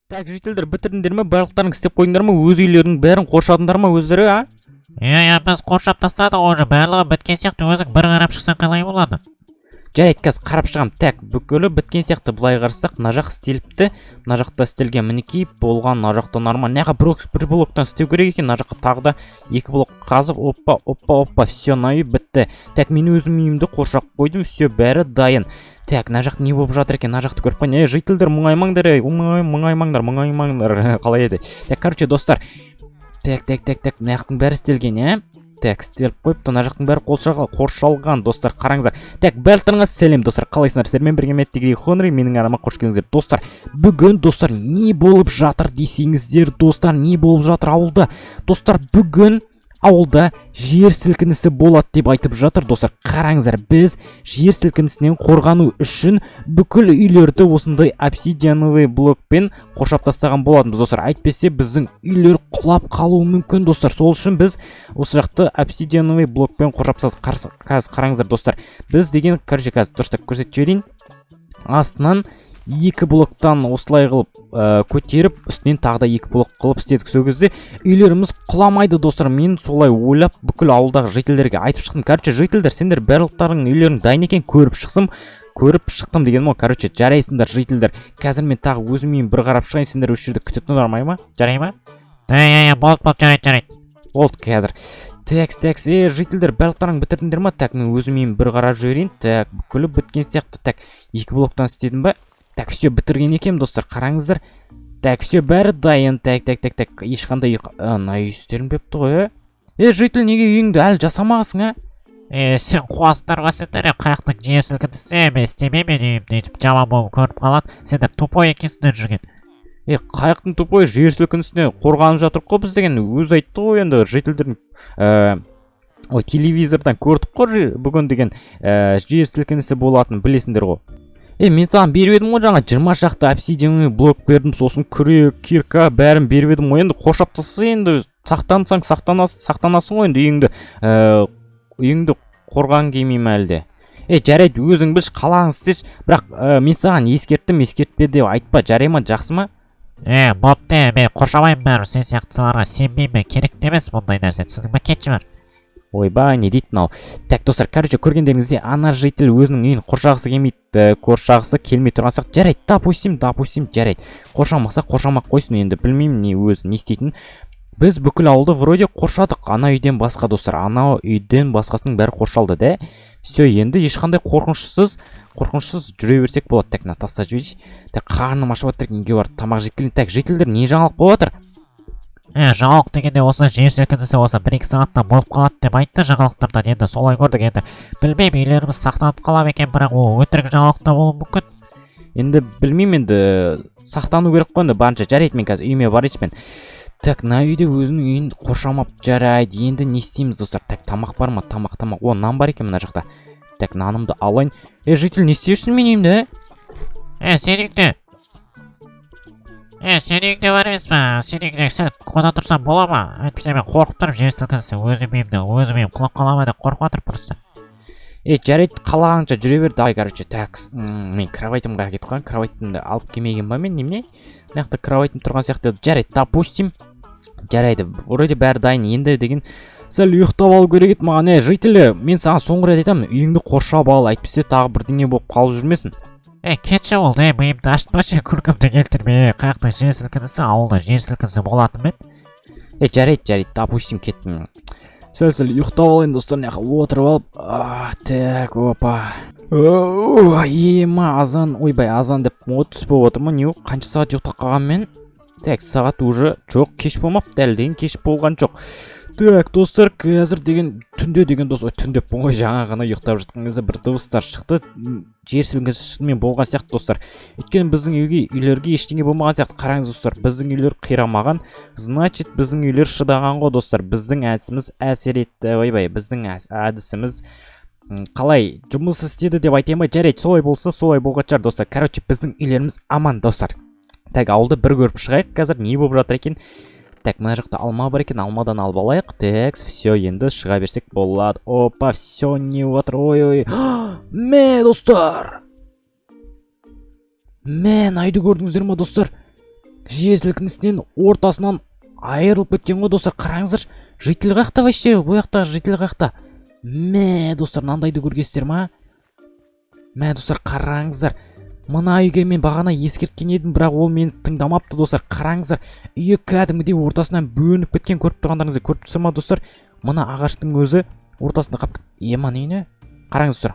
Так, жителдер, бітірдіңдер ме? Барлықтарың істеп қойыңдар ма? Өз үйлерінің бәрін қоршадыңдар ма өздері, а? Біз қоршап тастадық уже, барлығы біткен сияқты, өзің бір қарап шықсаң қалай болады? Жарайды, қазір қарап шығам. Так, бүкілі біткен сияқты. Былай қарасақ, мына жақ істеліпті. Мына жақта істелген мінекей болған, мына жақта нормально. Неға бір блоктан істеу керек екен. Мына жаққа тағы да 2 блок қазып, оппа, все, мына үй бітті. Так, мен өзім үйімді қоршап қойдым, все, бәрі дайын. Так, мына жақта не болып жатыр екен? Мына жақты көріп қойын. Жителдер, мұңаймаңдар, мұңаймаңдар. Қалай еді? Так, короче, достар. Так, мына жақтың бәрі істелген, Так, істеліп қойыпты, мына жақтың бәрі қоршалған, достар, қараңыздар. Так, барлықтарыңа сәлем, достар, қалайсыңдар? Сіздермен бірге мәттегі Хонри, менің арама қош келдіңіздер. Достар, бүгін, достар, не болып жатыр десеңіздер, достар, не болып жатыр ауылда? Достар, бүгін ауылда жер сілкінісі болады деп айтып жатыр, достар. Қараңыздар, біз жер сілкінісінен қорғану үшін бүкіл үйлерді осындай обсидиановый блокпен қоршап тастаған болатынбыз, достар. Әйтпесе біздің үйлер құлап қалуы мүмкін, достар. Сол үшін біз осы жақты обсидиановый блокпен қоршап қазір қараңыздар, достар. Біз деген, короче, қазір дұрыстап көрсетіп жіберейін. Астынан 2 блоктан осылай қылып көтеріп, үстінен тағы да 2 блок қылып істедік. Сол кезде үйлеріміз құламайды, достар. Мен солай ойлап бүкіл ауылдағы жителдерге айтып шықтым. Короче, жителдер, сендер барлықтарың үйлерің дайын екен, көріп шықтым дегенім ғой. Короче, жарайсыңдар жителдер. Қазір мен тағы өзім үйім бір қарап шығайын, сендер осы жерде күтетін жармай ма? Жарай ма? Болды, жарайды. Болды қазір. Так, жителдер, барлықтарың бітірдіңдер ма? Так, мен өзім үйім бір қарап жіберейін. Так, бүкілі біткен сияқты. Так, 2 блоктан істедім ба? Так, все, бітірген екем, достар, қараңыздар. Так, все, бәрі дайын. Так, ешқандай үй істелінбепті ғой, житель, неге үйіңді әлі жасамағасың, Сен қуастарға сендер, қаяқтың жер сілкінісі, мен істемеймін үйімді етіп жаман болып көріп қалады. Сендер тупой екенсіңдер жүрген. Қаяқтың тупой жер сілкінісіне қорғанып жатыр қой біз деген өз айтты ғой, енді жительдердің телевизордан көрдік қой бүгін деген жер сілкінісі болатын білесіңдер ғой. Мен саған беріп едім ғой, жаңа 20 шақты обсидиановый блок бердім, сосын күрек, кирка бәрін беріп едім ғой. Енді қоршап тастаса, енді сақтансаң сақтанасың ғой, енді үйіңді қорған келмеймін әлде. Жарайды, өзің білші, қалағың істеші, бірақ мен саған ескертпе деп айтпа, жарай ма, жақсы ма? Бопты, мен қоршамаймын бәрі, сен сияқтыларға сенбеймін, керек емес бұндай нәрсе, түсіндің ба, кетші бар. Ойбай, не дейді мынау? Так, достар, короче, көргендеріңізде ана житель өзінің үйін қоршағысы келмей тұрған сияқты. Жарайды, допустим, жарайды. Қоршамаса қоршамақ қойсын, енді білмеймін не істейтін. Біз бүкіл ауылды вроде қоршадық. Ана үйден басқа, достар, ана үйден басқасының бәрі қоршалды, да? Все, енді ешқандай қорқынышсыз жүре берсек болады. Так, тастап жіберейінші. Так, қарным ашып жатыр, неге бар, тамақ жеп келейін. Так, жителдер, не жаңалық болып жатыр? Жаңалық дегенде осы жер сілкінісі осы 1-2 сағатта болып қалады деп айтты жаңалықтардан. Енді солай көрдік, енді білмеймін, үйлеріміз сақтанып қалам екен, бірақ ол өтірік жаңалықта болуы мүмкін. Енді білмеймін, енді сақтану керек қой, енді барынша. Жарайды, мен қазір үйіме барайыншы мен. Так, мына үйде өзінің үйін қоршамап жарайды. Енді не істейміз, достар? Так, тамақ бар ма? Тамақ. О, нан бар екен мына жақта. Так, нанымды алайын. Житель, не істейсің мен үйімді? Сен үйіңде бар емес па? Сен үйіңде сәл қода тұрсам бола ма? Әйтпесе мен қорқып тұрып жер сілкінісі өзім үйім құлап қала ма деп қорқып жатыр просто. Жарайды, қалағанша жүре бер. Давай, короче, так, мен кроватимға кетіп қалған. Кроватимді алып келмеген ба мен, немене? Мына жақта кроватим тұрған сияқты. Жарайды, допустим. Жарайды, вроде бәрі дайын. Енді деген сәл ұйықтап алу керек еді маған. Житель, мен саған соңғы рет айтамын, үйіңді қоршап ал, әйтпесе тағы бірдеңе болып қалып жүрмесін. Кетші болды, миымды ашытпашы, күлкімді келтірме. Қаяқтың жер сілкінісі, ауылда жер сілкінісі болатын мен. Жарайды, допустим, кеттім. Сәл ұйықтап алайын, достар, отырып алып. Так, опа. Азан деп түспеп отыр ма? Не, қанша сағат ұйықтап қалған мен? Так, сағат уже жоқ, кеш болмапты, дәлдеген кеш болған жоқ. Так, достар, қазір деген түнде деген достар, түнде ғой, жаңа ғана ұйықтап жатқан кезде бір дыбыстар шықты. Жер сілкінісімен болған сияқты, достар. Өйткені біздің үйлерге ештеңе болмаған сияқты. Қараңыз, достар, біздің үйлер қирамаған, значит, біздің үйлер шыдаған ғой, достар. Біздің әдісіміз әсер етті. Біздің әдісіміз қалай жұмыс істеді деп айтайын ба? Жарайды, солай болса, солай болған шығар, достар. Короче, біздің үйлеріміз аман, достар. Так, ауылды бір көріп шығайық, қазір не болып жатыр екен? Так, мына жақта алма бар екен, алмадан алып алайық. Так, все, енді шыға берсек болады. Опа, все, не отыр, ой. Мә, достар! Мен айды көрдіңіздер ма, достар? жер сілкінісінен ортасынан айырылып кеткен ғой достар. Қараңыздар, житель қақта вообще, бұл жақтағы житель қақта. Мә достар, мынандайды көргенсіздер ма? Мә достар, қараңыздар. Мына үйге мен бағана ескерткен едім, бірақ ол мені тыңдамапты достар. Қараңыздар, үйі кәдімгідей ортасынан бөлініп кеткен, көріп тұрғандарыңызды көріп тұрсыздар ма достар? Мына ағаштың өзі ортасында қап. Ема нені? Қараңыз достар.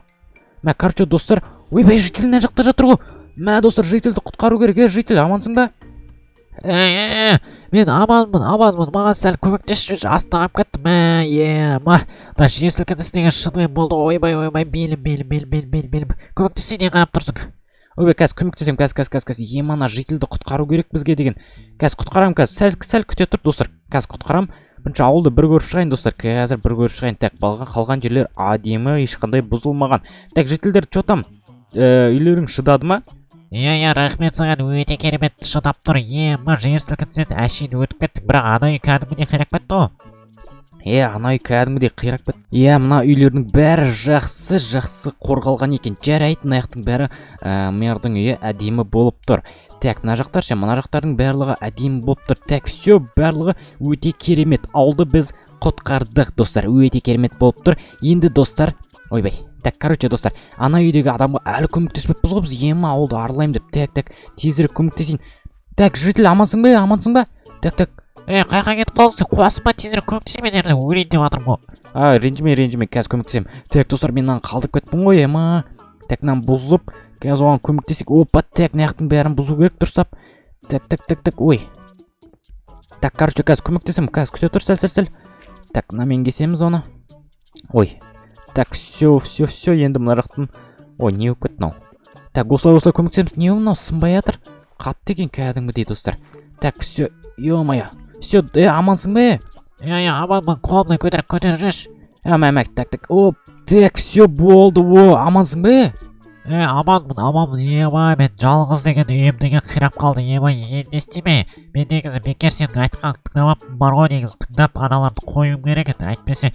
Мә, короче достар, ойбай, житель мына жақта жатыр ғой. Мә достар, жительді құтқару керек. Житель, амансың ба? Мен аманмын, маған сәл көмектесші, астағып кеттім. Да жер сілкінісі деген шынымен болды. Ойбай, белім. Көмектесейін, не қарап тұрсың? Ойбай, қазір көмектесем, қазір. Емана жительді құтқару керек бізге деген. Қазір құтқарам, қазір сәл күте тұр достар. Қазір құтқарам. Бірінші ауылды бір көріп шығайын достар. Қазір бір көріп шығайын. Так, қалған жерлер адемі, ешқандай бұзылмаған. Так, жительдер, чо там? Үйлерің шыдады ма? Рахмет саған, өте керемет шыдап тұр. Жер сілкінісінен әшейін өтіп кеттік, бірақ ана үй кәдімгідей қирап кетті ғой. Ана үй кәдімгідей қирап кетті. Мына үйлердің бәрі жақсы қорғалған екен. Жарайды, аяқтың бәрі мэрдің үйі әдемі болып тұр. Так, мына жақтар ше, мына жақтардың барлығы әдемі болып тұр. Так, все, барлығы өте керемет. Ауылды біз құтқардық достар. Өте керемет болып тұр. Енді достар, ойбай. Так, короче достар, ана үйдегі адамға әлі көмектеспеппіз ғой біз. Ауылды аралаймын деп. Так, тезірек көмектесейін. Так, житель, амансың ба? Так. Қайқа кетіп қалдың, қуасың ба, тезірек көмектесейін, мен ерді өлейін деп жатырмын ғой. Ренжіме, қазір көмектесем. Так, достар, мен мынаны қалдырып кетпін ғой, Так, мынаны бұзып, қазір оған көмектесейік. Опа, так, мынаяқтың бәрін бұзу керек дұрыстап. Так, ой. Так, короче, қазір көмектесем, қазір күте тұр, сәл. Так, мынамен кесеміз оны. Ой. Так, все, енді мына жақтың. Ой, не өп кетті мынау. Так, осылай көмектесеміз. Не мынау сынбай жатыр? Қатты екен кәдімгідей достар. Так, все, ё-моё. Все, амансың ба? Аманмын, қолымды көтер жүрші. Так. Оп, так, все болды, амансың ба? Аманмын, мен жалғыз деген үйім деген қирап қалды. Енді істеме. Мен негізі бекер сенің айтқан тыңдамап бар ғой, негізі тыңдап аналарды қоюым керек еді. Айтпесе.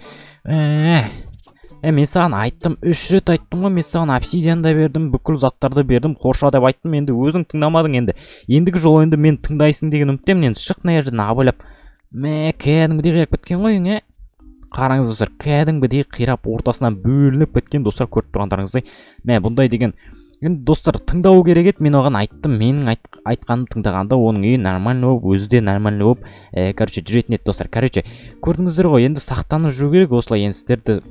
Мен саған айттым, 3 рет айттым ғой, мен саған обсидиан да бердім, бүкіл заттарды бердім, қорша деп айттым, енді өзің тыңдамадың енді. Ендігі жол енді мен тыңдайсың деген үміттемін, енді шық мына жерден абайлап. Кәдімгідей қирап кеткен ғой үйің, Қараңыз достар, кәдімгідей қирап ортасынан бөлініп кеткен достар, көріп тұрғандарыңыздай. Бұндай деген енді достар тыңдау керек еді, мен оған айттым, менің айтқанымды тыңдағанда оның үйі нормально болып, өзі де нормально болып, короче жүретін еді достар. Короче, көрдіңіздер ғой, енді сақтанып жүру керек, осылай енді сіздерді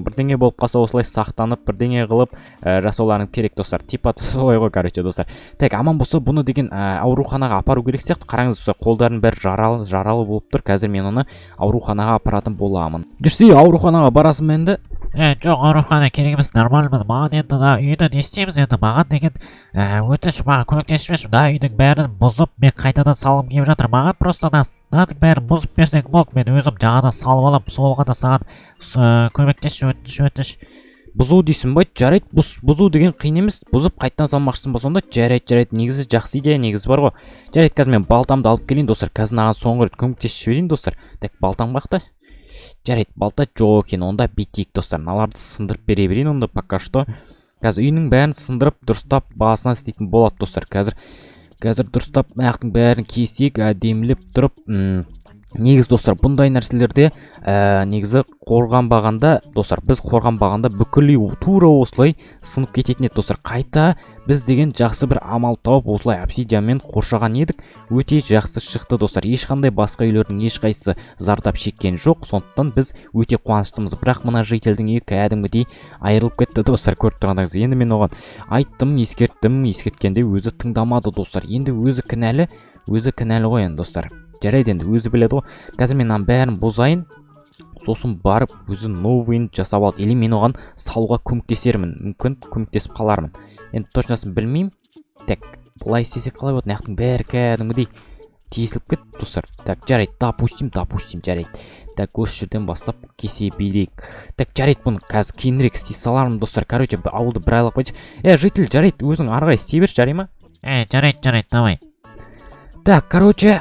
бірдеңе болып қалса осылай сақтанып, бірдеңе қылып жасауларың керек достар. Типа солай ғой, короче достар. Так, аман болса бұны деген ауруханаға апару керек сияқты. Қараңыз достар, қолдарын бәрі жаралы болып тұр. Қазір мен оны ауруханаға апаратын боламын. Жүрсе, ауруханаға барасың ба енді? Жоқ, аурухана керек емес, нормальмын. Маған енді үйді не істейміз енді, маған деген өтініш, маған көмектесіп үйдің бәрін бұзып, мен қайтадан салым келіп жатыр. Маған просто мынаның бәрін бұзып берсең болды, мен өзім жаңадан салып алам, солға да саған көмектесші, өтініш. Бұзу дейсің ба? Жарайды, бұзу деген қиын емес. Бұзып қайтадан салмақшысың ба сонда? Жарайды. Негізі жақсы идея, негізі бар ғой. Жарайды, қазір мен балтамды алып келейін достар. Қазір маған соңғы рет көмектесіп жіберейін достар. Так, балтам қақта. Жарайды, балта жоқ екен, онда битейік достар. Мыналарды сындырып бере берейін онда пока что. Қазір үйінің бәрін сындырып дұрыстап басына істейтін болады достар. Қазір дұрыстап аяқтың бәрін кесейік, әдемілеп тұрып. Негіз достар, бұндай нәрселерде негізі қорғанбағанда достар, біз қорғанбағанда бүкіл үй тура осылай сынып кететін еді достар. Қайта біз деген жақсы бір амал тауып осылай обсидианмен қоршаған едік, өте жақсы шықты достар. Ешқандай басқа үйлердің ешқайсысы зардап шеккен жоқ, сондықтан біз өте қуаныштымыз. Бірақ мына жительдің үйі кәдімгідей айырылып кетті достар, көріп тұрғандарыңыз. Енді мен оған айттым, ескерткенде өзі тыңдамады достар. Енді өзі кінәлі ғой енді достар. Жарайды, енді өзі біледі ғой. Қазір мен бәрін бұзайын, сосын барып өзі новыйын жасап алды. Или мен оған салуға көмектесермін, мүмкін көмектесіп қалармын. Енді точносын білмеймін. Так, бұлай істесек қалай болады? Наяқтың бәрі кәдімгідей тесіліп кетті достар. Так, жарайды, допустим, жарайды. Так, осы жерден бастап кесе берейік. Так, жарайды, бұны қазір кейінірек істей салармын достар. Короче, ауылды бір айлап қойшы. Житель, жарайды, өзің арғай істей берші, жарай ма? Жарайды, давай. Так, короче,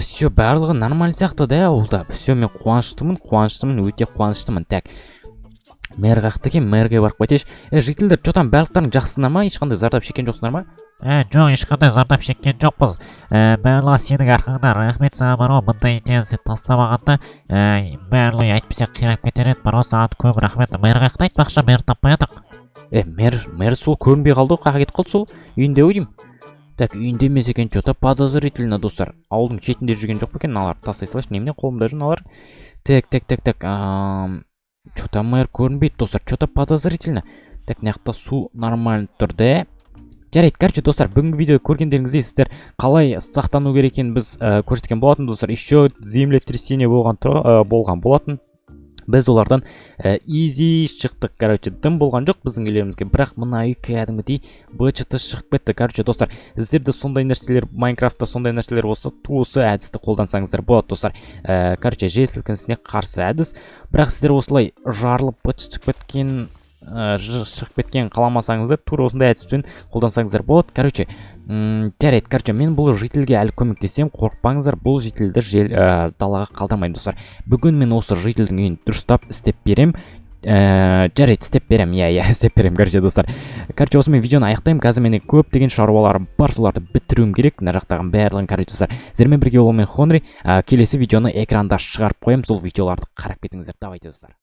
все, барлығы нормаль сияқты да ауылда. Все, мен қуаныштымын, өте қуаныштымын. Так, мэр қақты екен, мэрге барып қайтайыншы. Жительдер, что там барлықтарың жақсысыңдар ма? Ешқандай зардап шеккен жоқсыңдар ма? Жоқ, ешқандай зардап шеккен жоқпыз. Барлығы сенің арқаңда, рахмет саған бар ғой, мындай идеяны сен тастамағанда, барлығы әйтпесе қирап кетер еді. Бар ғой, саған көп рахмет. Мэр қаяқта айтпақшы, мэр таппай жатық. Мэр сол көрінбей қалды ғой, қайда кетіп қалды сол? Үйінде ғой деймін. Так, үйінде емес екен, что-то подозрительно, достар. Ауылдың шетінде жүрген жоқ па екен, мыналар тастай салайыншы, немене қолымда жүр мыналар. Так. Что-то мэр көрінбейді, достар, что-то подозрительно. Так, мына жақта су нормально тұр да. Жарайды, короче, достар, бүгінгі видео көргендеріңіздей сіздер қалай сақтану керек екенін біз көрсеткен болатын, достар. Еще землетрясение болған болатын. Біз олардан изи шықтық, короче, дым болған жоқ біздің үйлерімізге, бірақ мына үй кәдімгідей бычыты шығып кетті. Короче, достар, сіздерде сондай нәрселер, Майнкрафтта сондай нәрселер болса, осы әдісті қолдансаңыздар болады, достар. Короче, жер сілкінісіне қарсы әдіс, бірақ сіздер осылай жарылып быт шығып кеткен қаламасаңыздар, тура осындай әдіспен қолдансаңыздар болады. Короче, жарайды, короче, мен бұл жительге әлі көмектесем, қорықпаңыздар, бұл жительді далаға қалдырмаймын, достар. Бүгін мен осы жительдің үйін дұрыстап істеп берем. Жарайды, істеп берем, істеп берем, короче, достар. Короче, осымен видеоны аяқтаймын. Қазір менің көптеген шаруаларым бар, соларды бітіруім керек. Мына жақтағы барлығын, короче, достар. Сіздермен бірге болумен Хонри. Келесі видеоны экранда шығарып қоям, сол видеоларды қарап кетіңіздер. Давайте, достар.